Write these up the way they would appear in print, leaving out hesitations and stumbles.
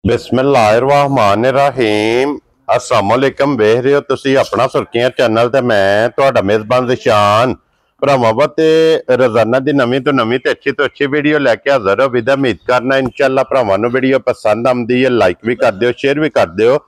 बिस्मिल्लाहिर्रहमानिर्रहीम अस्सलाम वालेकुम। वेख रहे हो तुसी अपना सुर्खियां चैनल ते मैं तुहाडा मेजबान जिशान भरावां ते रोजाना दी नवीं तो नवीं ते अच्छी वीडियो लैके हाजिर हो। विदा उम्मीद करना इंशाअल्लाह भरावां नूं वीडियो पसंद आउंदी है, लाइक भी कर दिओ, शेयर भी कर दिओ।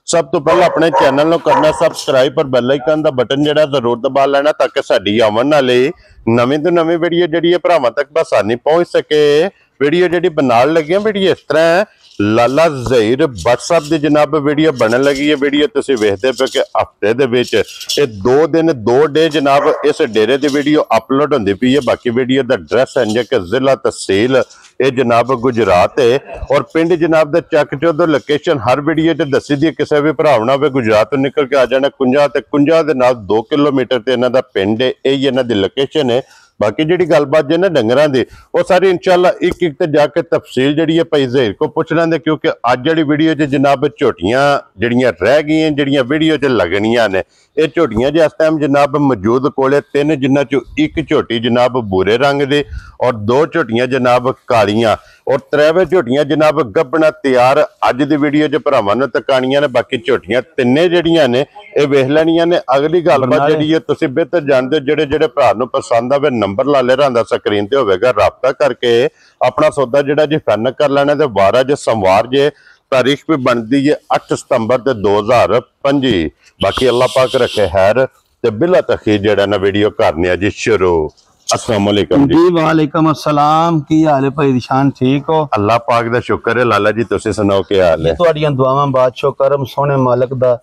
सब तो पहले अपने चैनल नूं करना सबसक्राइब और बेल आइकन दा बटन जिहड़ा जरूर दबा लेना ताकि साडी आवन वाली नवीं तो नवीं वीडियो जिहड़ी है भरावां तक बसानी पहुंच सके। वीडियो जिहड़ी बनाण लगे वीडियो इस तरह है, लाला ज़हीर व्हाट्सएप की जनाब वीडियो बनने लगी है। वीडियो तुसीं वेखदे पे कि हफ्ते दे विच ये 2 दिन 2 डे जनाब इस डेरे की वीडियो अपलोड होंदी पई है। बाकी वीडियो का एड्रैस है कि जिला तहसील ये जनाब गुजरात है और पिंड जनाब दा चक चौधो लोकेशन हर वीडियो च दसी दी। किसी भी भरावना वे गुजरात तो निकल के आ जाना कुंजा ते कुंजा दे नाल 2 किलोमीटर ते इन्हां दा पिंड है, यही इन्हां दी लोकेशन है। बाकी जी गलबात जे ना डंगरां दी वो सारी इंशाअल्लाह एक एक ते जाके तफसील जी है भाई ज़हीर को पुछ लेंगे, क्योंकि अज जी वीडियो च जनाब झोटियां जड़ियां रह गई जड़ियां वीडियो च लगनियां ने। ये झोटियां जिस टाइम जनाब मौजूद कोले 3 जिन्हां चों एक झोटी जनाब भूरे रंग दी और 2 झोटियां जनाब कालियां और 3 झोटियां जनाब गब्बना तैयार अज दी वीडियो च भरावां नूं तकाणियां ने। बाकी झोटियां तिन्ने जड़ियां ने ये वेख लैणियां ने। अगली गलबात जी है तुसीं बेहतर जानते हो, जेड़े भरा नूं पसंद आवे नंबर ला ले रहा स्क्रीन ते होवेगा, राबता करके अपना सौदा जिहड़ा जी फाइनल कर लेना। ते वार अज सोमवार जे तारीख भी बनती है 8 सितंबर 2025। बाकी अल्लाह पाक रखे खैर ते बिला तखीर जेड़ा ना वीडियो करनी है जी शुरू। अस्सलाम वालेकुम जी। वालेकुम अस्सलाम। की हाल है भाई दिशान, ठीक हो? अल्लाह पाक दा शुक्र है। लाला जी तुसीं सुनाओ क्या हाल है? तुहाड़ियां दुआवां बादशाह करम सोने मालिक दा।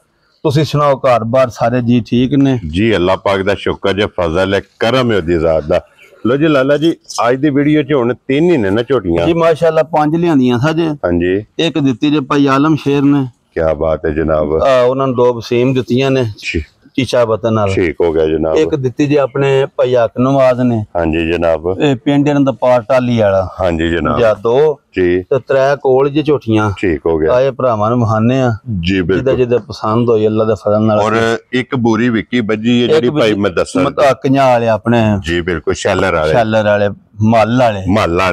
तुसीं सुनाओ घर बार सारे जी ठीक ने? जी अल्लाह पाक दा शुक्र जे फजल है करम है ओदी ज़ात दा। लो जी लाला जी आज दी वीडियो च हुण 3 ही ने ना झोटियां जी माशाअल्लाह 5 लियांदियां सज। हाँ जी एक दित्ती जे भाई आलम शेर ने। क्या बात है जनाब। उन्हां नूं 2 वसीम दित्तियां ने चीचा वतन नाल। ठीक हो गया जनाब। एक दित्ती जे अपने भाई हक नवाज ने। हाँ जी जनाब। पिंड दा पार टाली वाला। हाँ जी जनाब। या 2 जी ते 3 कोल जे झोटियां। ठीक हो गया। आए भरावां नूं वहाने आ जी बिल्कुल जिदा पसंद होई अल्लाह दे फजल नाल। और एक बुरी विकी बजी है जेडी भाई मैं दसा कंजा वाले अपने जी बिल्कुल शैलर वाले मल वाले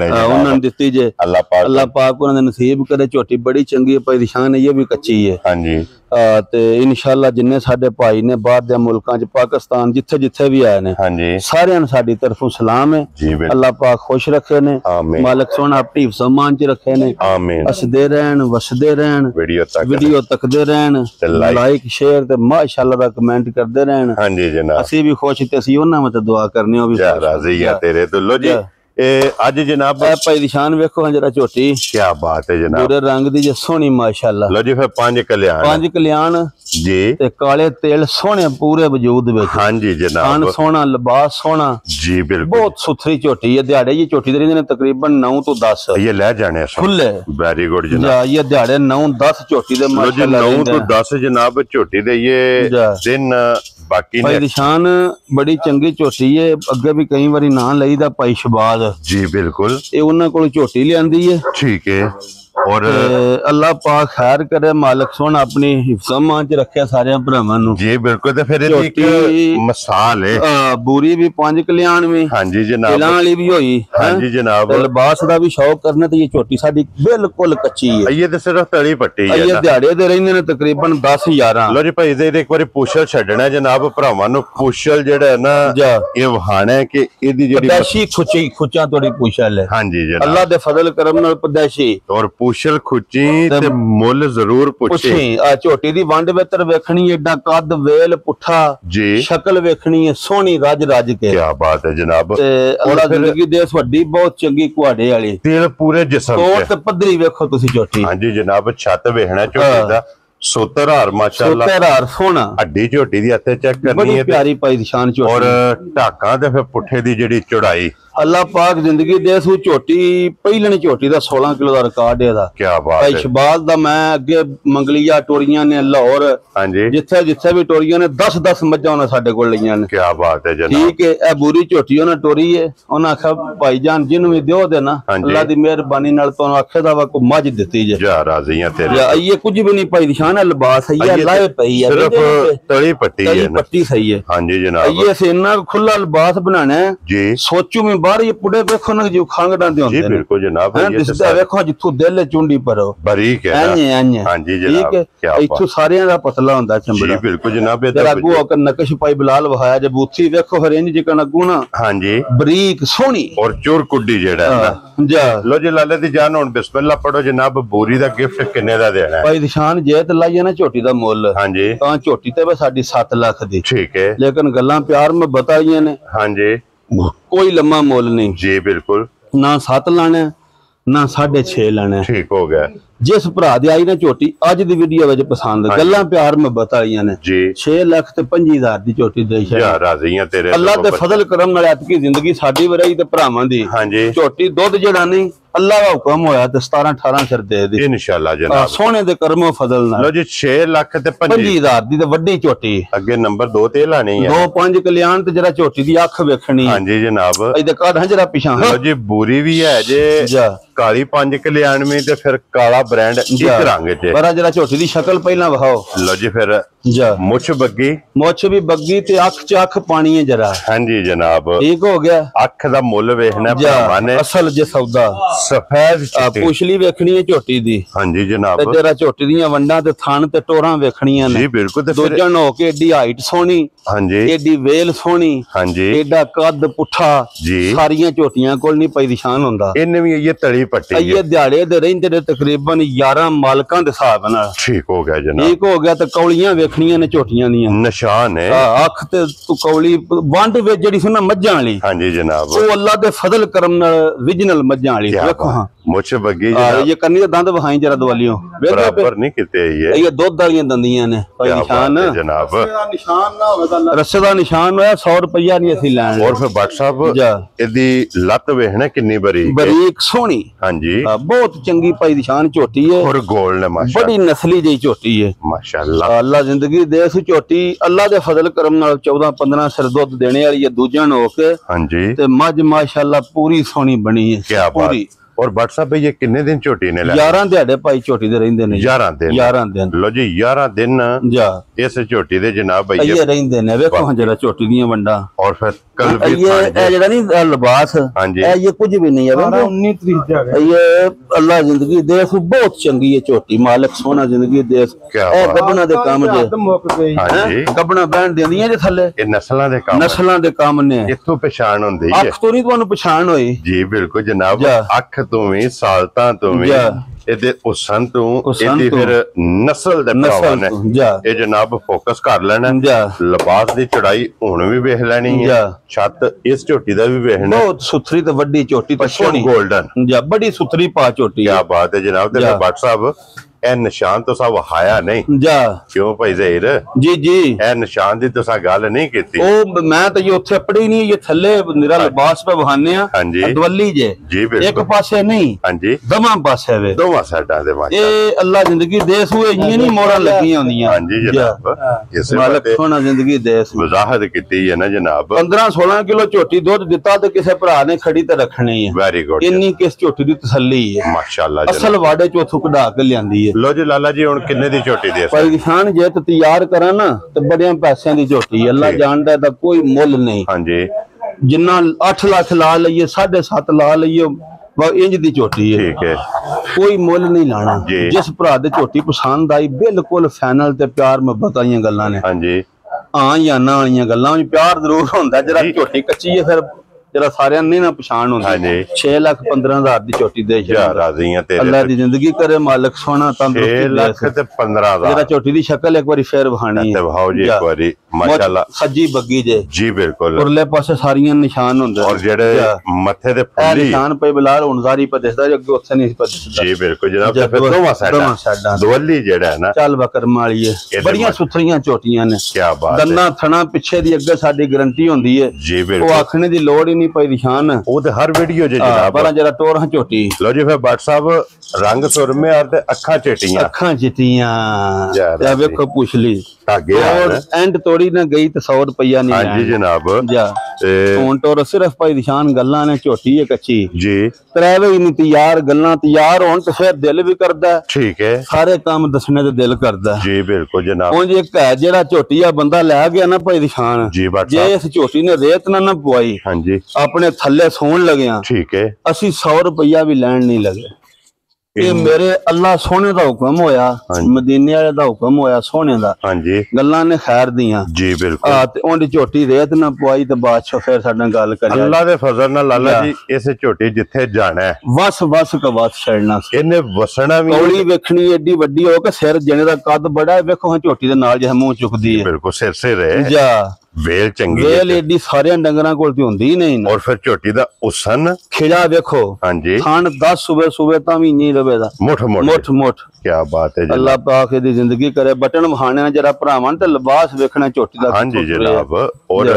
उन्होंने दित्ती जे। अल्लाह पाक उन्होंने नसीब करे। झोटी बड़ी चंगी है भाई दिशान, ये भी कच्ची है। हाँ जी ते इंशाअल्लाह जिन्ने साडे भाई ने बाहर दे मुल्कां च पाकिस्तान जिथे जिथे भी आए ने, हाँ जी सारे साडी तरफों सलाम है। अल्लाह पाक खुश रखे ने, मालिक सोना अपनी सम्मान च रखे ने। हसदे रहन वसदे रहन, वीडियो तकदे रहन, लाइक शेयर ते माशाअल्लाह दा कमेंट करदे रहन। हाँ जी जनाब असी भी खुश ते असी उन्हां मते दुआ करने हो भी राजी है तेरे तो। लो जी आज जनाब भाई दिशान वेखो जरा झोटी क्या बात है जनाब। पूरे रंग दी जे सोहनी माशाअल्लाह। लो जी फिर 5 कल्याण जी ते काले तेल सोहने पूरे वजूद विच। हाँ जी जनाब। खान सोहना, लिबास सोहना जी बिल्कुल। बहुत सुथरी झोटी है। दिहाड़े ये झोटी दे रहिंदे ने तकरीबन 9 तो 10 ये ले जाने खुले। वेरी गुड जनाब। ये दिहाड़े 9-10 झोटी दे माशाअल्लाह 9 तो 10 जनाब झोटी दे ये दिन बाकी भाई निशान बड़ी चंगी झोटी है। अगे भी कई बारी नाम लईदा भाई शबाज जी बिल्कुल। ये उन्हां कोल झोटी लियांदी है। ठीक है और अल्लाह पाक खैर करे, मालिक सोहना अपनी हिफ्ज़-ए-मान च रखे सारे भरावां नूं। जी बिल्कुल। ते फिर एक मिसाल है बुरी भी 5 कल्याण में। हाँ जी जनाब। तिलां वाली भी होई। हाँ जी जनाब। लिबास दा भी शौक करने ते ये झोटी साडी बिल्कुल कच्ची है। ये ते सिर्फ तली पट्टी है। ये दिहाड़े दे रहिंदे ने तकरीबन 10-11। लो जी भाई इधर एक बार पुछल छड्डना है जनाब भरावां नूं। पुछल जेड़ा है ना ये वहाना है कि इदी जेड़ी पदैशी खुचा तोड़ी पुछल है। हाँ जी जनाब। अल्लाह दे फजल करम नाल पदैशी और पुछल खुची ते मुल जरूर पुछी। झोटी दी वंड वेतर वेखनी, एडा कद वेल पुठा जी, शक्ल वेखनी है सोहनी रज रज के। क्या बात है जनाब। अल्लाह जिंदगी दे वड्डी बहुत चंगी कुआड़े वाली तेल पूरे जिस्म तोड़ ते पद्धरी वेखो तुसी झोटी। हां जी जनाब छत वेखना झोटी दा सोतरहार माशाअल्लाह सोतरहार सोहना हड्डी झोटी दी हत्थे चेक करनी है। प्यारी भाई निशान झोटी और ढाकां ते फिर पुठे दी जेड़ी चौड़ाई अल्लाह पाक जिंदगी दे सू झोटी पहलनी झोटी दा 16 किलो दा रिकॉर्ड है दा। क्या बात है। शबाज दा मैं अगे मंगलिया टोरियां ने लाहौर हां जी जिथे जिथे भी टोरियां ने 10-10 मज्जां उन्हां साडे कोल लईयां ने। क्या बात है जनाब। ठीक है ए बुरी झोटी उन्हां टोरी है, उन्हां आखा भाईजान जिन्नू भी दियो देना अल्लाह दी मेहरबानी नाल तोनु आखे दा वा को मज दित्ती जे। जा राजी हैं तेरे। या ये कुछ भी नहीं भाई निशान है, लिबास है ये लाए पई है सिर्फ तली पट्टी है ना। पट्टी सही है। हां जी जनाब। ये से इन्ना खुला लिबास बनाना है जी, सोचू में ਬਾਹਰ ਇਹ ਪੁੜੇ ਵੇਖੋ ਨਾ ਜੋ ਖਾਂਗੜਾਂ ਦੇ ਹੁੰਦੇ ਜੀ ਬਿਲਕੁਲ ਜਨਾਬ ਇਹ ਵੇਖੋ ਜਿੱਥੋਂ ਦਿਲ ਚੁੰਡੀ ਪਰੋ ਬਰੀਕ ਹੈ ਹਾਂਜੀ ਜਨਾਬ ਠੀਕ ਹੈ ਇੱਥੋਂ ਸਾਰਿਆਂ ਦਾ ਪਤਲਾ ਹੁੰਦਾ ਚਮੜਾ ਜੀ ਬਿਲਕੁਲ ਜਨਾਬ ਇਹ ਤਾਂ ਅੱਗੂ ਆ ਨਕਸ਼ ਪਾਈ ਬਲਾਲ ਵਹਾਇਆ ਜੇ ਬੂਥੀ ਵੇਖੋ ਹਰੇਂਜ ਜਿਕਣ ਅੱਗੂ ਨਾ ਹਾਂਜੀ ਬਰੀਕ ਸੋਹਣੀ ਔਰ ਚੋਰ ਕੁੱਡੀ ਜਿਹੜਾ ਜਾ ਲੋ ਜੀ ਲਾਲੇ ਦੀ ਜਾਨ ਹੁਣ ਬਿਸਮਿਲ੍ਲਾ ਪੜੋ ਜਨਾਬ ਬੋਰੀ ਦਾ ਗਿਫਟ ਕਿੰਨੇ ਦਾ ਦੇਣਾ ਹੈ ਭਾਈ ਨਿਸ਼ਾਨ ਜੇ ਤੇ ਲਾਈਏ ਨਾ ਝੋਟੀ ਦਾ ਮੁੱਲ ਹਾਂਜੀ ਤਾਂ ਝੋਟੀ ਤੇ ਸਾਡੀ 7 ਲੱਖ ਦੀ ਠੀਕ ਹੈ ਲੇਕਿਨ ਗੱਲਾਂ ਪਿਆਰ ਮੈਂ ਬਤਾਈਆਂ ਨੇ ਹਾਂਜੀ ਕੋਈ ਲੰਮਾ ਮੁੱਲ ਨਹੀਂ ਜੀ ਬਿਲਕੁਲ ਨਾ 7 ਲਾਣਾ ਨਾ 6.5 ਲਾਣਾ ਠੀਕ ਹੋ ਗਿਆ ਜਿਸ ਭਰਾ ਦੀ ਆਈ ਨਾ ਝੋਟੀ ਅੱਜ ਦੀ ਵੀਡੀਓ ਵਿੱਚ ਪਸੰਦ ਗੱਲਾਂ ਪਿਆਰ ਮੈਂ ਬਤਾਈਆਂ ਨੇ ਜੀ 6 ਲੱਖ ਤੇ 25,000 ਦੀ ਝੋਟੀ ਦੇ ਯਾ ਰਾਜ਼ੀਆਂ ਤੇਰੇ ਅੱਲਾ ਦੇ ਫਜ਼ਲ ਕਰਮ ਨਾਲ ਅਤਕੀ ਜ਼ਿੰਦਗੀ ਸਾਡੀ ਵਰਈ ਤੇ ਭਰਾਵਾਂ ਦੀ ਹਾਂਜੀ ਝੋਟੀ ਦੁੱਧ ਜਿਹੜਾ ਨਹੀਂ ਅੱਲਾ ਦਾ ਹੁਕਮ ਹੋਇਆ ਤੇ 17-18 ਸਿਰ ਦੇ ਦੇ ਇਨਸ਼ਾਅੱਲਾ ਜਨਾਬ ਸੋਹਣੇ ਦੇ ਕਰਮੋ ਫਜ਼ਲ ਨਾਲ ਲੋ ਜੀ 6 ਲੱਖ ਤੇ 25,000 ਦੀ ਤੇ ਵੱਡੀ ਝੋਟੀ ਅੱਗੇ ਨੰਬਰ 2 ਤੇ ਲਾਣੀ ਹੈ 2-5 ਕਲਿਆਣ ਤੇ ਜਿਹੜਾ ਝੋਟੀ ਦੀ ਅੱਖ ਵੇਖਣੀ ਹਾਂਜੀ ਜਨਾਬ ਇਹਦੇ ਕਾਢ ਹੰਜਰਾ ਪਿਛਾਂ ਲੋ ਜੀ ਬੂਰੀ ਵੀ ਹੈ ਜੇ ਕਾਲੀ 5 ਕਲਿਆਣਵੀਂ ਤੇ ਫਿਰ ਕਾਲਾ ਬ੍ਰਾਂਡ ਇੱਕ ਰੰਗ ਚ ਪਰ ਜਿਹੜਾ ਝੋਟੀ ਦੀ ਸ਼ਕਲ ਪਹਿਲਾਂ ਵਿਖਾਓ ਲੋ ਜੀ ਫਿਰ ਮੁੱਛ ਬੱਗੀ ਮੁੱਛ ਵੀ ਬੱਗੀ ਤੇ ਅੱਖ ਚ ਅੱਖ ਪਾਣੀ ਹੈ ਜਰਾ ਹਾਂਜੀ ਜਨਾਬ ਠੀਕ ਹੋ ਗਿਆ ਅੱਖ ਦਾ ਮੁੱਲ ਵੇਖਣਾ ਭਰਾਵਾਂ ਨੇ ਅਸਲ ਜੇ ਸੌਦਾ ਸਫੈਦ ਚਿੱਟੀ ਪੁਛਲੀ ਵੇਖਣੀ ਹੈ ਝੋਟੀ ਦੀ ਹਾਂਜੀ ਜਨਾਬ ਤੇ ਜਰਾ ਝੋਟੀ ਦੀਆਂ ਵੰਡਾਂ ਤੇ ਥਣ ਤੇ ਟੋਰਾਂ ਵੇਖਣੀਆਂ ਨੇ ਜੀ ਬਿਲਕੁਲ ਤੇ ਦੂਜਣ ਹੋ ਕੇ ਏਡੀ ਹਾਈਟ ਸੋਹਣੀ ਹਾਂਜੀ ਏਡੀ ਵੇਲ ਸੋਹਣੀ ਹਾਂਜੀ ਏਡਾ ਕੱਦ ਪੁੱਠਾ ਜੀ ਸਾਰੀਆਂ ਝੋਟੀਆਂ ਕੋਲ ਨਹੀਂ ਪਈ ਨਿਸ਼ਾਨ ਹੁੰਦਾ ਇਹਨੇ ਵੀ ਇਹ ਤਲੀ ਪੱਟੀ ਇਹ ਦਿਹਾੜੇ ਦੇ ਰਹਿੰਦੇ ਨੇ ਤਕਰੀਬਨ 11 ਮਾਲਕਾਂ ਦੇ ਹਿਸਾਬ ਨਾਲ ਠੀਕ ਹੋ ਗਿਆ ਜਨਾਬ ਠੀਕ ਹੋ ਗਿਆ ਤੇ ਕੌਲੀਆਂ ਵੇਖਣੀਆਂ ਨੇ ਝੋਟੀਆਂ ਦੀਆਂ ਨਿਸ਼ਾਨ ਹੈ ਅੱਖ ਤੇ ਤੂੰ ਕੌਲੀ ਵੰਡ ਵਿੱਚ ਜਿਹੜੀ ਸੀ ਨਾ ਮੱਝਾਂ ਵਾਲੀ ਹਾਂਜੀ ਜਨਾਬ ਉਹ ਅੱਲਾ ਦੇ ਫਜ਼ਲ ਕਰਮ ਨਾਲ ਵਿਜਨਲ ਮੱਝਾਂ ਵਾਲੀ ਵੇਖੋ ਹਾਂ ਮੁੱਛ ਬੱਗੀ ਜਨਾਬ ਇਹ ਕੰਨੀ ਦੇ ਦੰਦ ਵਹਾਈ ਜਰਾ ਦਵਾਲੀਓ ਬਰਾਬਰ ਨਹੀਂ ਕਿਤੇ ਇਹ ਦੁੱਧ ਵਾਲੀਆਂ ਦੰਦੀਆਂ ਨੇ ਭਾਈ ਨਿਸ਼ਾਨ ਜਨਾਬ ਨਿਸ਼ਾਨ ਨਾ ਹੋਵੇ ਤਾਂ ਰੱਸੇ ਦਾ ਨਿਸ਼ਾਨ ਹੋਇਆ 100 ਰੁਪਇਆ ਨਹੀਂ ਅਸੀਂ ਲੈਣ ਔਰ ਫਿਰ ਬੱਟ ਸਾਹਿਬ ਇਹਦੀ ਲੱਤ ਵੇਖਣਾ ਕਿੰਨੀ ਬਰੀਕ ਸੋਹਣੀ ਹਾਂਜੀ ਬਹੁਤ ਚੰਗੀ ਭਾਈ ਨਿਸ਼ਾਨ ਝੋਟੀ ਹੈ ਔਰ ਗੋਲ ਨੇ ਮਾਸ਼ਾਅੱਲਾ ਬੜੀ ਨਸਲੀ ਜਿਹੀ ਝੋਟੀ ਹੈ ਮਾਸ਼ਾਅੱਲਾ ਅੱਲਾ ਜ਼ਿੰਦਗੀ ਦੇ ਇਸ ਝੋਟੀ ਅੱਲਾ ਦੇ ਫਜ਼ਲ ਕਰਮ ਨਾਲ 14-15 ਸਿਰ ਦੁੱਧ ਦੇਣੇ ਵਾਲੀ ਹੈ ਦੂਜਿਆਂ ਨੂੰ ਹੋ ਕੇ ਹਾਂਜੀ ਤੇ ਮੱਝ ਮਾਸ਼ਾਅੱਲਾ ਪੂਰੀ ਸੋਹਣੀ ਬਣੀ ਹੈ ਕੀ ਪੂਰੀ और बट साहब ये किन्ने दिन झोटी ने 11 ਦਿਹਾੜੇ ਭਾਈ ਝੋਟੀ ਦੇ ਰਹਿੰਦੇ ਨੇ 11 दिन लो जी 11 दिन ਜਾ इस झोटी ਦੇ ਜਨਾਬ ਭਈ ਇਹ ਰਹਿੰਦੇ ਨੇ ਵੇਖੋ ਹਾਂ ਜਰਾ ਝੋਟੀ ਦੀਆਂ ਵੰਡਾਂ और फिर कल भी ਇਹ ਜਿਹੜਾ ਨਹੀਂ ਲਿਬਾਸ ਇਹ ਕੁਝ ਵੀ ਨਹੀਂ ਹੈ 19 ਤਰੀਕ ਦਾ ਇਹ ਅੱਲਾ ਜ਼ਿੰਦਗੀ ਦੇ ਸੋ ਬਹੁਤ ਚੰਗੀ ਹੈ ਝੋਟੀ ਮਾਲਕ ਸੋਹਣਾ ਜ਼ਿੰਦਗੀ ਦੇ ਇਹ ਗੱਬਣਾ ਦੇ ਕੰਮ ਜੇ ਹਾਂਜੀ ਗੱਬਣਾ ਬਹਿਣ ਦਿੰਦੀਆਂ ਜੇ ਥੱਲੇ ਇਹ ਨਸਲਾਂ ਦੇ ਕੰਮ ਨੇ ਇੱਥੋਂ ਪਛਾਣ ਹੁੰਦੀ ਹੈ ਅੱਖ ਤੋਂ ਨਹੀਂ ਤੁਹਾਨੂੰ ਪਛਾਣ ਹੋਈ ਜੀ ਬਿਲਕੁਲ ਜਨਾਬ ਅੱਖ ਤੋਂ ਵੀ ਸਾਲਤਾਂ ਤੋਂ ਵੀ ਇਹਦੇ ਉਸਨ ਤੋਂ ਇਹਦੀ ਫਿਰ ਨਸਲ ਦੇ ਭਰਾਵਾਂ ਨੇ ਇਹ ਜਨਾਬ ਫੋਕਸ ਕਰ ਲੈਣਾ ਲਿਬਾਸ ਦੀ ਚੜਾਈ ਹੁਣ ਵੀ ਵੇਖ ਲੈਣੀ ਹੈ ਛੱਤ ਇਸ ਝੋਟੀ ਦਾ ਵੀ ਵੇਖਣਾ ਬਹੁਤ ਸੁਥਰੀ ਤੇ ਵੱਡੀ ਝੋਟੀ ਤੇ ਸੋਹਣੀ 골ਡਨ ਜਾਂ ਬੜੀ ਸੁਥਰੀ ਪਾ ਝੋਟੀ ਕੀ ਬਾਤ ਹੈ ਜਨਾਬ ਤੇ ਬੱਟ ਸਾਹਿਬ ਇਹ ਨਿਸ਼ਾਨ ਤੋਂ ਸਭ ਹਾਇਆ ਨਹੀਂ ਜਾ ਕਿਉਂ ਭਾਈ ਜ਼ਹੀਰ ਜੀ ਜੀ ਇਹ ਨਿਸ਼ਾਨ ਦੀ ਤੁਸੀਂ ਗੱਲ ਨਹੀਂ ਕੀਤੀ ਉਹ ਮੈਂ ਤਾਂ ਇਹ ਉੱਥੇ ਪੜੀ ਨਹੀਂ ਇਹ ਥੱਲੇ ਨਿਰਾ ਲਿਬਾਸ ਪੇ ਬਹਾਨੇ ਆ ਦਵੱਲੀ ਜੇ ਜੀ ਬਿਲਕੁਲ ਇੱਕ ਪਾਸੇ ਨਹੀਂ ਹਾਂਜੀ ਦੋਵਾਂ ਪਾਸੇ ਵੇ ਦੋਵਾਂ ਸਾਈਡਾਂ ਦੇ ਵਾਂ ਇਹ ਅੱਲਾ ਜ਼ਿੰਦਗੀ ਦੇ ਸੂ ਇਹ ਨਹੀਂ ਮੋਹਰਾਂ ਲੱਗੀਆਂ ਹੁੰਦੀਆਂ ਹਾਂਜੀ ਜਨਾਬ ਇਸੇ ਮਾਲਕ ਸੋਹਣਾ ਜ਼ਿੰਦਗੀ ਦੇ ਸੂ ਵਜ਼ਾਹਤ ਕੀਤੀ ਹੈ ਨਾ ਜਨਾਬ 15-16 ਕਿਲੋ ਝੋਟੀ ਦੁੱਧ ਦਿੱਤਾ ਤੇ ਕਿਸੇ ਭਰਾ ਨੇ ਖੜੀ ਤੇ ਰੱਖਣੀ ਹੈ ਵੈਰੀ ਗੁੱਡ ਇੰਨੀ ਕਿਸ ਝੋਟੀ ਦੀ ਤਸੱਲੀ ਹੈ ਮਾਸ਼ਾਅੱਲਾ ਅਸਲ ਵਾੜੇ ਚੋਂ ਉੱਥੋਂ ਕਢਾ ਕੇ ਲਿਆਂਦੀ ਹੈ लो जी लाला जी ਹੁਣ ਕਿੰਨੇ ਦੀ ਝੋਟੀ ਦੇ ਭਾਈ ਨਿਸ਼ਾਨ ਜੇ ਤੇ ਤਿਆਰ ਕਰਾਂ ਨਾ ਤੇ ਬੜਿਆਂ ਪੈਸਿਆਂ ਦੀ ਝੋਟੀ ਅੱਲਾ ਜਾਣਦਾ ਦਾ ਕੋਈ ਮੁੱਲ ਨਹੀਂ ਹਾਂਜੀ ਜਿੰਨਾ 8 ਲੱਖ ਲਾ ਲਈਏ 7.5 ਲਾ ਲਈਏ ਇੰਜ ਦੀ ਝੋਟੀ ਹੈ ਠੀਕ ਹੈ ਕੋਈ ਮੁੱਲ ਨਹੀਂ ਲਾਣਾ ਜਿਸ ਭਰਾ ਦੇ ਝੋਟੀ ਪਸੰਦ ਆਈ ਬਿਲਕੁਲ ਫਾਈਨਲ ਤੇ ਪਿਆਰ ਮੁਹੱਬਤ ਆਈਆਂ ਗੱਲਾਂ ਨੇ ਹਾਂਜੀ ਹਾਂ ਜਾਂ ਨਾ ਵਾਲੀਆਂ ਗੱਲਾਂ ਵਿੱਚ ਪਿਆਰ ਜ਼ਰੂਰ ਹੁੰਦਾ ਜਿਹੜਾ ਝੋਟੀ ਕੱਚੀ ਹੈ ਫਿਰ जरा सारे नहीं ना पछाण होंदी 6,15,000 दी चोटी दे राज़ियां तेरे अल्लाह दी जिंदगी करे मालिक सोना तंदुरुस्ती 6,15,000 जरा चोटी दी शक्ल एक बारी फेर बहानी है दिखाओ जी एक बारी माशाल्लाह सज्जी बग्गी जे जी बिल्कुल उरले पासे सारियां निशान हुंदे और जेड़े मथे दे फुल्ली निशान पे बिलाल हुनजारी पे दिसदा अगे उत्थे नहीं पे दिसदा जी बिल्कुल जनाब फिर दोवां साइडां दवल्ली जेड़ा है ना चल बकर माली है बड़ियां सुथरियां चोटियां ने क्या बात दन्ना थना पिछे दी अगे साडी गारंटी हुंदी है जी बिल्कुल ओ आखने दी लोड़ नहीं पई निशान वो ते हर वीडियो जे जनाब पर जरा टोरा चोटी लो जी फिर बट साहब रंग सुरमे और ते अखां चिट्टियां या वेखो पुछली धागे और एंड तोड़ी ना गई ते 100 रुपया नहीं हां जी जनाब जा फोन टोर सिर्फ भाई निशान गल्लां ने झोटी है कच्ची जी तरेवे ही नहीं तैयार गल्लां तैयार होन ते फिर दिल भी करदा ठीक है सारे काम दसने ते दिल करदा जी बिल्कुल जनाब हुन जे जेड़ा झोटी आ बंदा ले गया ना भाई निशान जी बट जे इस झोटी ने रेत ना पवाई हां जी ਆਪਣੇ ਥੱਲੇ ਸੌਣ ਲੱਗਿਆ ਠੀਕ ਹੈ ਅਸੀਂ 100 ਰੁਪਇਆ ਵੀ ਲੈਣ ਨਹੀਂ ਲਗੇ ਇਹ ਮੇਰੇ ਅੱਲਾ ਸੋਹਣੇ ਦਾ ਹੁਕਮ ਹੋਇਆ ਮਦੀਨੇ ਵਾਲੇ ਦਾ ਹੁਕਮ ਹੋਇਆ ਸੋਹਣੇ ਦਾ ਹਾਂਜੀ ਗੱਲਾਂ ਨੇ ਖੈਰ ਦੀਆਂ ਜੀ ਬਿਲਕੁਲ ਤੇ ਉਹਦੀ ਝੋਟੀ ਰੇਤ ਨਾ ਪਵਾਈ ਤੇ ਬਾਦਸ਼ਾਹ ਫਿਰ ਸਾਡੇ ਨਾਲ ਗੱਲ ਕਰਿਆ ਅੱਲਾ ਦੇ ਫਜ਼ਲ ਨਾਲ ਲਾਲਾ ਜੀ ਇਸ ਝੋਟੀ ਜਿੱਥੇ ਜਾਣਾ ਹੈ ਵਸ ਕਵਾਤ ਛੜਨਾ ਇਹਨੇ ਵਸਣਾ ਵੀ ਕੌਲੀ ਵੇਖਣੀ ਏਡੀ ਵੱਡੀ ਹੋ ਕੇ ਸਿਰ ਜਣੇ ਦਾ ਕੱਦ ਬੜਾ ਹੈ ਵੇਖੋ ਹਾਂ ਝੋਟੀ ਦੇ ਨਾਲ ਜਿਹਾ ਮੂੰਹ ਚੁੱਕਦੀ ਹੈ ਬਿਲਕੁਲ ਸਿਰ ਸੇ ਰਹੇ ਜਾ ਵੇਲ ਚੰਗੀ ਵੇਲ ਏਡੀ ਸਾਰਿਆਂ ਡੰਗਰਾਂ ਕੋਲ ਤੇ ਹੁੰਦੀ ਨਹੀਂ ਔਰ ਫਿਰ ਝੋਟੀ ਦਾ ਉਸਨ ਖਿੜਾ ਵੇਖੋ ਹਾਂਜੀ ਖਾਣ 10 ਸੂਬੇ ਤਾਂ ਵੀ ਨਹੀਂ ਰਵੇ ਦਾ ਮੁੱਠ ਕੀ ਬਾਤ ਹੈ ਜੀ ਅੱਲਾਹ ਪਾਕ ਦੀ ਜ਼ਿੰਦਗੀ ਕਰੇ ਬਟਨ ਵਹਾਣਾ ਜਰਾ ਭਰਾਵਾਂ ਤੇ ਲਿਬਾਸ ਵੇਖਣਾ ਝੋਟੀ ਦਾ ਹਾਂਜੀ ਜਨਾਬ ਔਰ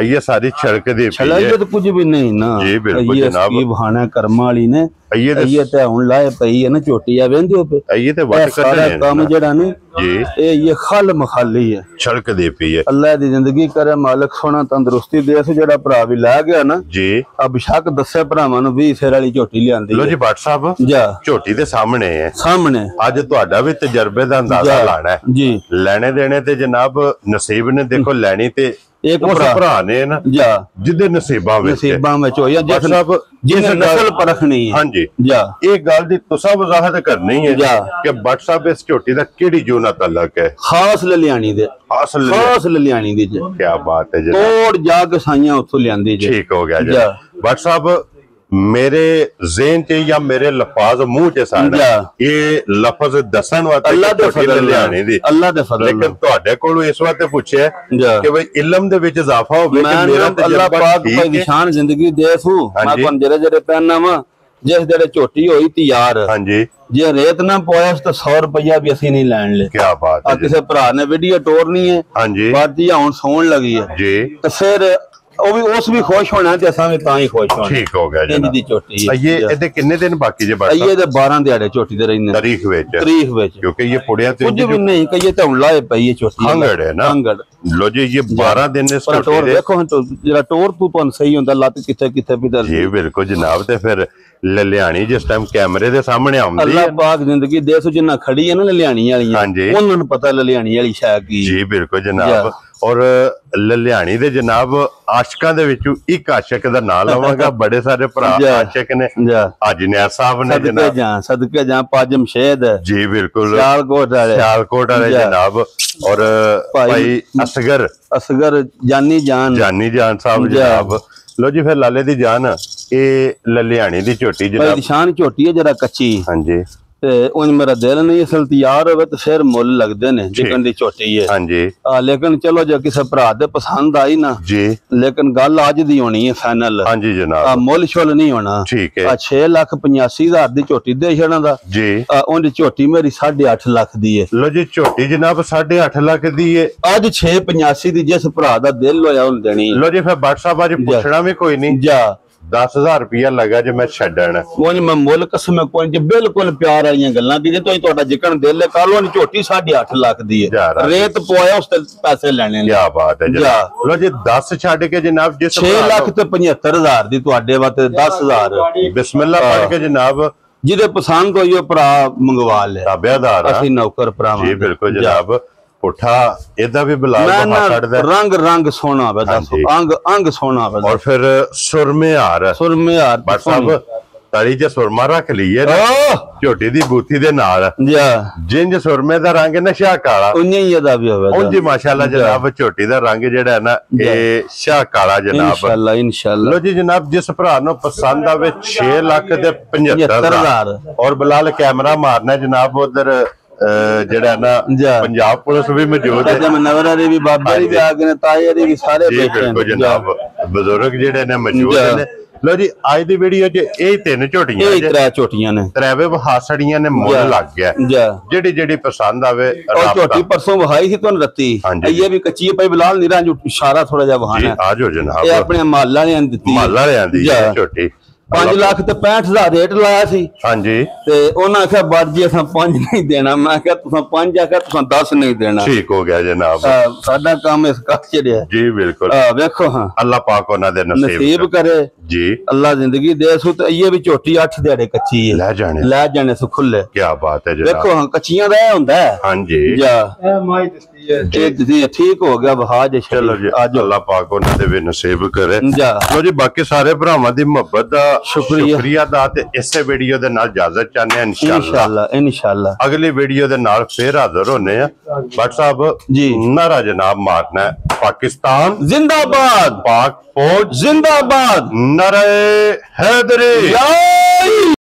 ਇਹ ਸਾਰੀ ਛੜਕ ਦੇ ਛੜਕ ਤੇ ਕੁਝ ਵੀ ਨਹੀਂ ਨਾ ਜੀ ਬਿਲਕੁਲ ਜਨਾਬ ਇਹ ਵਹਾਣਾ ਕਰਮਾਂ ਵਾਲੀ ਨੇ ਇਹ ਤੇ ਹੁਣ ਲਾਏ ਪਈ ਹੈ ਨਾ ਝੋਟੀ ਆ ਵੇਂਦੇ ਹੋ ਇਹ ਤੇ ਵਟ ਸਾਰਾ ਕੰਮ ਜਿਹੜਾ ਨੇ ਜੀ ਇਹ ਖਲ ਮਖਾਲੀ ਹੈ ਛੜਕ ਦੇ ਪਈ ਹੈ ਅੱਲਾਹ ਦੀ ਜ਼ਿੰਦਗੀ ਕਰੇ ਮਾਲਕ ਸੋਹਣਾ ਤੰਦਰੁਸਤੀ ਦੇ ਸ ਜਿਹੜਾ ਭਰਾ ਵੀ ਲੈ ਗਿਆ ਨਾ ਜੀ ਆ ਬਿਸ਼ੱਕ ਦੱਸੇ ਭਰਾਵਾਂ ਨੂੰ 20 ਸਿਰ ਵਾਲੀ ਝੋਟੀ ਲਿਆਂਦੀ ਲੋ ਜੀ ਭੱਟ ਸਾਹਿਬ ਜਾ ਝੋਟੀ ਦੇ ਸਾਹਮਣੇ ਹੈ ਅੱਜ ਤੁਹਾਡਾ ਵੀ ਤਜਰਬੇ ਦਾ ਅੰਦਾਜ਼ਾ ਲਾਣਾ ਹੈ ਜੀ ਲੈਣੇ ਦੇਣੇ ਤੇ ਜਨਾਬ ਨਸੀਬ ਨੇ ਦੇਖੋ ਲੈਣੀ ਤੇ ਇੱਕ ਭਰਾ ਨੇ ਨਾ ਜਿਹਦੇ ਨਸੀਬਾਂ ਵਿੱਚ ਹੋਇਆ ਜਿਸ ਨਸਲ ਪਰਖਣੀ ਹੈ ਹਾਂਜੀ ਇਹ ਗੱਲ ਦੀ ਤੁਸੀਂ ਵਜ਼ਾਹਤ ਕਰਨੀ ਹੈ ਕਿ ਭੱਟ ਸਾਹਿਬ ਇਸ ਝੋਟੀ ਦਾ ਕਿਹੜੀ ਜੂ ਨਾਲ ਤਾਲੁਕ ਹੈ ਖਾਸ ਲਲਿਆਣੀ ਦੇ ਖਾਸ ਲਲਿਆਣੀ ਦੀ ਕੀ ਬਾਤ ਹੈ ਜੀ ਤੋੜ ਜਾ ਕੇ ਸਾਈਆਂ ਉੱਥੋਂ ਲਿਆਂਦੀ ਜੀ ਠੀਕ ਹੋ ਗਿਆ ਜੀ ਭੱਟ ਸਾਹਿਬ मेरे ज़हन च या मेरे लफाज मुंह च सन ये लफज दसन वास्ते अल्लाह दे फजल लेकिन ਤੁਹਾਡੇ ਕੋਲੋਂ ਇਸ ਵਾਸਤੇ ਪੁੱਛਿਆ ਕਿ ਬਈ ਇਲਮ ਦੇ ਵਿੱਚ ਇਜ਼ਾਫਾ ਹੋਵੇ ਕਿ ਮੇਰਾ ਅੱਲਾਹ ਪਾਕ ਭਾਈ ਨਿਸ਼ਾਨ ਜ਼ਿੰਦਗੀ ਦੇਸੂ ਮੈਂ ਕੋਨ ਜਿਹੜੇ ਪਹਿਨਾ ਵਾ ਜਿਸ ਜਿਹੜੇ ਝੋਟੀ ਹੋਈ ਤਿਆਰ ਹਾਂਜੀ ਜੇ ਰੇਤ ਨਾ ਪੋਇਆ ਤਾਂ 100 ਰੁਪਇਆ ਵੀ ਅਸੀਂ ਨਹੀਂ ਲੈਣ ਲੈ ਕੀ ਬਾਤ ਹੈ ਕਿਸੇ ਭਰਾ ਨੇ ਵੀਡੀਓ ਟੋਰਨੀ ਹੈ ਹਾਂਜੀ ਬਾਦੀ ਹੁਣ ਸੌਣ ਲੱਗੀ ਹੈ ਜੀ ਤੇ ਫਿਰ ਉਹ ਵੀ ਉਸ ਵੀ ਖੁਸ਼ ਹੋਣਾ ਤੇ ਅਸਾਂ ਵੀ ਤਾਂ ਹੀ ਖੁਸ਼ ਹੋਣਾ ਠੀਕ ਹੋ ਗਿਆ ਜੀ ਦੀ ਝੋਟੀ ਇਹ ਇਹਦੇ ਕਿੰਨੇ ਦਿਨ ਬਾਕੀ ਜੇ ਬਾਤ ਇਹ ਤੇ 12 ਦਿਹਾੜੇ ਝੋਟੀ ਦੇ ਰਹਿੰਦੇ ਤਾਰੀਖ ਵਿੱਚ ਕਿਉਂਕਿ ਇਹ ਪੁੜਿਆ ਤੇ ਕੁਝ ਵੀ ਨਹੀਂ ਕਹੀਏ ਤਾਂ ਹੁਣ ਲਾਏ ਪਈ ਝੋਟੀ ਹੰਗੜ ਹੈ ਨਾ ਹੰਗੜ ਲੋ ਜੀ ਇਹ 12 ਦਿਨ ਇਸ ਟੋਰ ਦੇਖੋ ਜਿਹੜਾ ਟੋਰ ਤੂੰ ਤੁਹਾਨੂੰ ਸਹੀ ਹੁੰਦਾ ਲੱਤ ਕਿੱਥੇ ਵੀ ਦੱਸ ਜੀ ਬਿਲਕੁਲ ਜਨਾਬ ਤੇ ਫਿਰ ਲਲਿਆਣੀ ਜਿਸ ਟਾਈਮ ਕੈਮਰੇ ਦੇ ਸਾਹਮਣੇ ਆਉਂਦੀ ਹੈ ਅੱਲਾਹ ਪਾਕ ਜ਼ਿੰਦਗੀ ਦੇ ਸੋ ਜਿੰਨਾ ਖੜੀ ਹੈ ਨਾ ਲਲਿਆਣੀ ਵਾਲੀਆਂ ਉਹਨਾਂ ਨੂੰ ਪਤਾ ਲਲਿਆਣੀ ਵਾਲੀ ਸ਼ੈ ਕੀ ਜੀ ਬਿਲਕੁਲ ਜਨਾਬ ਔਰ ਲਲਿਆਣੀ ਦੇ ਜਨਾਬ ਆਸ਼ਕਾਂ ਦੇ ਵਿੱਚੋਂ ਇੱਕ ਆਸ਼ਕ ਦਾ ਨਾਮ ਲਵਾਂਗਾ ਬੜੇ ਸਾਰੇ ਭਰਾ ਆਸ਼ਕ ਨੇ ਅਜਨੈਰ ਸਾਹਿਬ ਨੇ ਜਨਾਬ ਸਦਕੇ ਜਾਂ ਪਾਜਮ ਸ਼ਹਿਦ ਜੀ ਬਿਲਕੁਲ ਸਿਆਲਕੋਟ ਵਾਲੇ ਜਨਾਬ ਔਰ ਭਾਈ ਅਸਗਰ ਜਾਨੀ ਜਾਨ ਸਾਹਿਬ ਜਨਾਬ ਲੋ ਜੀ ਫਿਰ ਲਾਲੇ ਦੀ ਜਾਨ ਇਹ ਲਲਿਆਣੀ ਦੀ ਝੋਟੀ ਜਨਾਬ ਨਿਸ਼ਾਨ ਝੋਟੀ ਹੈ ਜਰਾ ਕੱਚੀ ਹਾਂਜੀ ਤੇ ਉਹ ਮੇਰਾ ਦਿਲ ਨਹੀਂ ਅਸਲ ਤਿਆਰ ਹੋਵੇ ਤੇ ਫਿਰ ਮੁੱਲ ਲੱਗਦੇ ਨੇ ਜਿਕਣ ਦੀ ਝੋਟੀ ਹੈ ਹਾਂਜੀ ਲੇਕਿਨ ਚਲੋ ਜੇ ਕਿਸੇ ਭਰਾ ਦੇ ਪਸੰਦ ਆਈ ਨਾ ਜੀ ਲੇਕਿਨ ਗੱਲ ਅੱਜ ਦੀ ਹੋਣੀ ਹੈ ਫਾਈਨਲ ਹਾਂਜੀ ਜਨਾਬ ਮੁੱਲ ਛੁੱਲ ਨਹੀਂ ਹੋਣਾ ਠੀਕ ਹੈ 6,85,000 ਦੀ ਝੋਟੀ ਦੇ ਛੜਾਂ ਦਾ ਜੀ ਉਹਦੀ ਝੋਟੀ ਮੇਰੀ 8.5 ਲੱਖ ਦੀ ਹੈ ਲੋ ਜੀ ਝੋਟੀ ਜਨਾਬ 8.5 ਲੱਖ ਦੀ ਹੈ ਅੱਜ 685 ਦੀ ਜਿਸ ਭਰਾ ਦਾ ਦਿਲ ਹੋਇਆ ਉਹਨੂੰ ਦੇਣੀ ਲੋ ਜੀ ਫਿਰ ਭੱਟ ਸਾਹਿਬ ਅੱਜ ਪੁੱਛਣਾ ਵੀ ਕੋਈ ਨਹੀਂ ਜਾ 10,000 ਰੁਪਇਆ ਲੱਗਾ ਜੇ ਮੈਂ ਛੱਡਣ ਉਹ ਮੈਂ ਮੁੱਲ ਕਸਮ ਕੋਈ ਜੇ ਬਿਲਕੁਲ ਪਿਆਰ ਵਾਲੀਆਂ ਗੱਲਾਂ ਕਿ ਜੇ ਤੁਹਾਡਾ ਜਿਕਣ ਦਿਲ ਹੈ ਕੱਲ ਉਹਦੀ ਝੋਟੀ 8.5 ਲੱਖ ਦੀ ਹੈ ਰੇਤ ਪਵਾਇਆ ਉਸ ਤੇ ਪੈਸੇ ਲੈਣੇ ਨੇ ਕੀ ਬਾਤ ਹੈ ਜਨਾਬ ਲੋ ਜੀ 10 ਛੱਡ ਕੇ ਜਨਾਬ ਜਿਸ 6 ਲੱਖ ਤੇ 75,000 ਦੀ ਤੁਹਾਡੇ ਵਾਸਤੇ 10,000 ਬਿਸਮਿਲ੍ਲਾ ਪੜ੍ਹ ਕੇ ਜਨਾਬ ਜਿਹਦੇ ਪਸੰਦ ਹੋਈ ਉਹ ਭਰਾ ਮੰਗਵਾ ਲੈ ਤਾਬਿਆਦਾਰ ਅਸੀਂ ਨੌਕਰ ਭਰਾਵਾਂ ਜੀ ਬਿਲਕੁਲ ਜਨਾਬ ਪੁੱਠਾ ਇਹਦਾ ਵੀ ਬਲਾਲ ਬਹਾ ਛੱਡਦਾ ਰੰਗ ਸੋਹਣਾ ਹੋਵੇ ਦੱਸੋ ਅੰਗ ਸੋਹਣਾ ਹੋਵੇ ਔਰ ਫਿਰ ਸੁਰਮਿਆਰ ਭੱਟ ਸਾਹਿਬ ਤਲੀ ਚ ਸੁਰਮਾ ਰੱਖ ਲਈਏ ਝੋਟੀ ਦੀ ਬੂਥੀ ਦੇ ਨਾਲ ਜਿੰਜ ਸੁਰਮੇ ਦਾ ਰੰਗ ਨਾ ਸ਼ਾਹ ਕਾਲਾ ਉੰਨੀ ਇਹਦਾ ਵੀ ਹੋਵੇ ਉਂਝ ਮਾਸ਼ਾਅੱਲਾ ਜਨਾਬ ਝੋਟੀ ਦਾ ਰੰਗ ਜਿਹੜਾ ਹੈ ਨਾ ਇਹ ਸ਼ਾਹ ਕਾਲਾ ਜਨਾਬ ਇਨਸ਼ਾਅੱਲਾ ਲੋ ਜੀ ਜਨਾਬ ਜਿਸ ਭਰਾ ਨੂੰ ਪਸੰਦ ਆਵੇ 6 ਲੱਖ ਤੇ 75,000 ਔਰ ਬਲਾਲ ਕੈਮਰਾ ਮਾਰਨਾ ਜਨਾਬ ਉਧਰ ਜਿਹੜਾ ਨਾ ਪੰਜਾਬ ਪੁਲਿਸ ਵੀ ਮੌਜੂਦ ਹੈ ਨਵਰਾ ਦੇ ਵੀ ਬਾਬਾ ਜੀ ਵੀ ਆ ਗਏ ਨੇ ਤਾਏ ਦੇ ਵੀ ਸਾਰੇ ਬੈਠੇ ਨੇ ਜਨਾਬ ਬਜ਼ੁਰਗ ਜਿਹੜੇ ਨੇ ਮੌਜੂਦ ਨੇ ਲੋ ਜੀ ਅੱਜ ਦੀ ਵੀਡੀਓ 'ਚ ਇਹ 3 ਝੋਟੀਆਂ ਇਹ 3 ਝੋਟੀਆਂ ਨੇ ਤਰੇਵੇ ਵਹਾਸੜੀਆਂ ਨੇ ਮੁੱਲ ਲੱਗ ਗਿਆ ਜਿਹੜੀ ਪਸੰਦ ਆਵੇ ਉਹ ਝੋਟੀ ਪਰਸੋਂ ਵਹਾਈ ਸੀ ਤੁਹਾਨੂੰ ਰੱਤੀ ਇਹ ਵੀ ਕੱਚੀ ਪਈ ਬਲਾਲ ਨੀਰਾਂ ਜੋ ਇਸ਼ਾਰਾ ਥੋੜਾ ਜਿਹਾ ਵਹਾਣਾ ਆਜੋ ਜਨਾਬ ਇਹ ਆਪਣੇ ਮਾਲ ਵਾਲਿਆਂ ਨੇ ਦਿੱਤੀ ਦੀ ਝੋਟੀ 5 ਲੱਖ ਤੇ 65,000 ਰੇਟ ਲਾਇਆ ਸੀ ਹਾਂਜੀ ਤੇ ਉਹਨਾਂ ਆਖਿਆ ਬਾਦ ਜੀ ਅਸਾਂ 5 ਨਹੀਂ ਦੇਣਾ ਮੈਂ ਕਿਹਾ ਤੁਸੀਂ 5 ਆਖਿਆ ਤੁਸੀਂ 10 ਨਹੀਂ ਦੇਣਾ ਠੀਕ ਹੋ ਗਿਆ ਜਨਾਬ ਸਾਡਾ ਕੰਮ ਇਸ ਕੱਚ ਰਿਹਾ ਜੀ ਬਿਲਕੁਲ ਵੇਖੋ ਹਾਂ ਅੱਲਾਹ ਪਾਕ ਉਹਨਾਂ ਦੇ ਨਸੀਬ ਕਰੇ ਜੀ ਅੱਲਾਹ ਜ਼ਿੰਦਗੀ ਦੇ ਸੋ ਤੇ ਇਹ ਵੀ ਝੋਟੀ 8 ਦਿਹਾੜੇ ਕੱਚੀ ਹੈ ਲੈ ਜਾਣੇ ਸੋ ਖੁੱਲੇ ਕੀ ਬਾਤ ਹੈ ਜਨਾਬ ਵੇਖੋ ਹਾਂ ਕੱਚੀਆਂ ਦਾ ਹੁੰਦਾ ਹਾਂਜੀ ਜਾ ठीक हो गया बहाज। चलो जी अल्लाह पाक उन्हां दे भी नसीब करे। जा लो जी बाकी सारे भरावां दी मोहब्बत दा शुक्रिया दा ते इसे वीडियो दे नाल इजाजत चाहने हैं इंशाअल्लाह अगली वीडियो दे नाल फिर हाजिर होने हैं। भट्ट साहब जी नारा जनाब मारना है पाकिस्तान जिंदाबाद, पाक फौज जिंदाबाद, नारे हैदरी।